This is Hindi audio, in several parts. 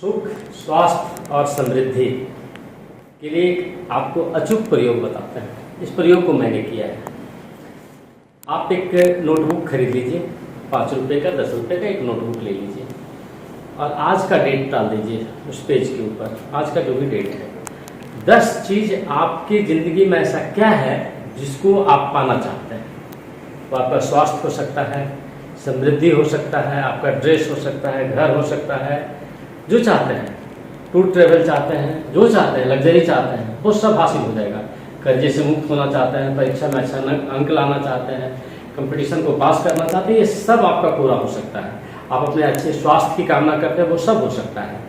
सुख, स्वास्थ्य और समृद्धि के लिए आपको अचूक प्रयोग बताते हैं। इस प्रयोग को मैंने किया है। आप एक नोटबुक खरीद लीजिए, 5 रुपये का, 10 रुपये का एक नोटबुक ले लीजिए और आज का डेट डाल दीजिए उस पेज के ऊपर। आज का जो भी डेट है, 10 चीज़ आपकी ज़िंदगी में ऐसा क्या है जिसको आप पाना चाहते हैं। तो आपका स्वास्थ्य हो सकता है, समृद्धि हो सकता है, आपका ड्रेस हो सकता है, घर हो सकता है, जो चाहते हैं, टूर ट्रेवल चाहते हैं, जो चाहते हैं, लग्जरी चाहते हैं, वो सब हासिल हो जाएगा। कर्जे से मुक्त होना चाहते हैं, परीक्षा में अच्छा अंक लाना चाहते हैं, कंपटीशन को पास करना चाहते हैं, ये सब आपका पूरा हो सकता है। आप अपने अच्छे स्वास्थ्य की कामना करते हैं, वो सब हो सकता है।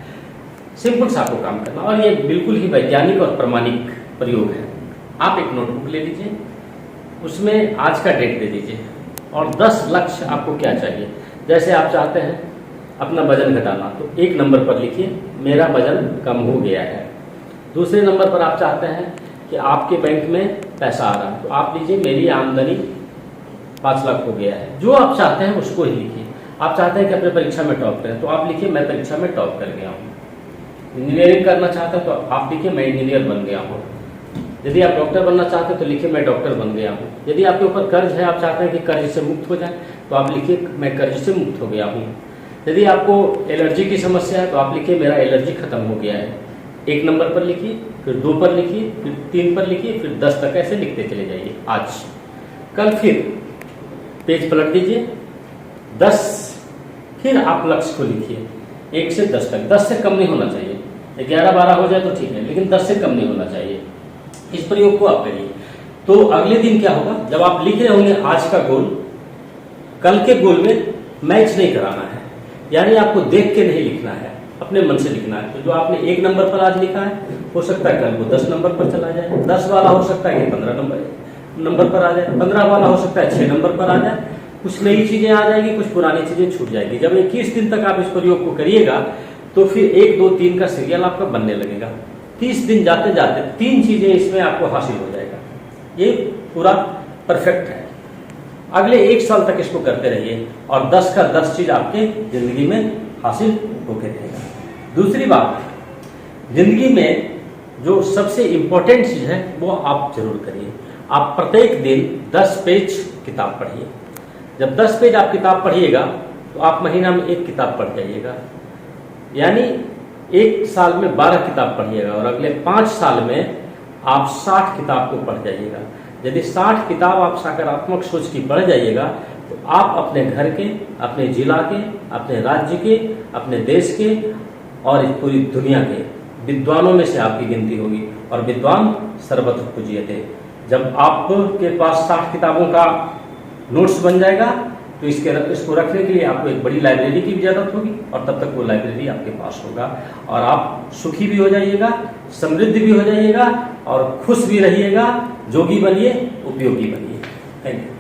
सिंपल सा आपको काम करना, और ये बिल्कुल ही वैज्ञानिक और प्रमाणिक प्रयोग है। आप एक नोटबुक ले लीजिए, उसमें आज का डेट दे दीजिए और 10 लक्ष्य आपको क्या चाहिए। जैसे आप चाहते हैं अपना वजन घटाना, तो 1 नंबर पर लिखिए मेरा वजन कम हो गया है। दूसरे नंबर पर आप चाहते हैं कि आपके बैंक में पैसा आ रहा है, तो आप लीजिए मेरी आमदनी 5 लाख हो गया है। जो आप चाहते हैं उसको ही लिखिए। आप चाहते हैं कि अपने परीक्षा में टॉप करें, तो आप लिखिए मैं परीक्षा में टॉप कर गया हूँ। इंजीनियरिंग करना चाहते हैं तो आप लिखिए मैं इंजीनियर बन गया हूँ। यदि आप डॉक्टर बनना चाहते हैं तो लिखिए मैं डॉक्टर बन गया हूँ। यदि आपके ऊपर कर्ज है, आप चाहते हैं कि कर्ज से मुक्त हो जाए, तो आप लिखिए मैं कर्ज से मुक्त हो गया हूँ। यदि आपको एलर्जी की समस्या है तो आप लिखिए मेरा एलर्जी खत्म हो गया है। 1 नंबर पर लिखिए, फिर 2 पर लिखिए, फिर 3 पर लिखिए, फिर 10 तक ऐसे लिखते चले जाइए। आज कल फिर पेज पलट दीजिए, 10 फिर आप लक्ष्य को लिखिए 1 से 10 तक। 10 से कम नहीं होना चाहिए। 11-12 हो जाए तो ठीक है, लेकिन 10 से कम नहीं होना चाहिए। इस प्रयोग को आप करिए। तो अगले दिन क्या होगा, जब आप लिख रहे होंगे आज का गोल, कल के गोल में मैच नहीं कराना है, यानी आपको देख के नहीं लिखना है, अपने मन से लिखना है। तो जो आपने 1 नंबर पर आज लिखा है, हो सकता है कल वो 10 नंबर पर चला जाए, 10 वाला हो सकता है कि 15 नंबर पर आ जाए, 15 वाला हो सकता है 6 नंबर पर आ जाए। कुछ नई चीजें आ जाएगी, कुछ पुरानी चीजें छूट जाएगी। जब 21 दिन तक आप इस प्रयोग को करिएगा तो फिर 1, 2, 3 का सीरियल आपका बनने लगेगा। 30 दिन जाते जाते 3 चीजें इसमें आपको हासिल हो जाएगा। ये पूरा परफेक्ट है। अगले 1 साल तक इसको करते रहिए और 10 का 10 चीज आपके जिंदगी में हासिल होकर रहेगा। दूसरी बात, जिंदगी में जो सबसे इंपॉर्टेंट चीज है वो आप जरूर करिए। आप प्रत्येक दिन 10 पेज किताब पढ़िए। जब 10 पेज आप किताब पढ़िएगा तो आप महीना में 1 किताब पढ़ जाइएगा, यानी 1 साल में 12 किताब पढ़िएगा और अगले 5 साल में आप 60 किताब को पढ़ जाइएगा। यदि 60 किताब आप सकारात्मक सोच की पढ़ जाइएगा तो आप अपने घर के, अपने जिला के, अपने राज्य के, अपने देश के और इस पूरी दुनिया के विद्वानों में से आपकी गिनती होगी। और विद्वान सर्वत्र पूज्यते। जब आपके पास 60 किताबों का नोट्स बन जाएगा तो इसको रखने के लिए आपको एक बड़ी लाइब्रेरी की भी जरूरत होगी और तब तक वो लाइब्रेरी आपके पास होगा और आप सुखी भी हो जाइएगा, समृद्ध भी हो जाइएगा और खुश भी रहिएगा। जोगी बनिए, उपयोगी बनिए। Thank you.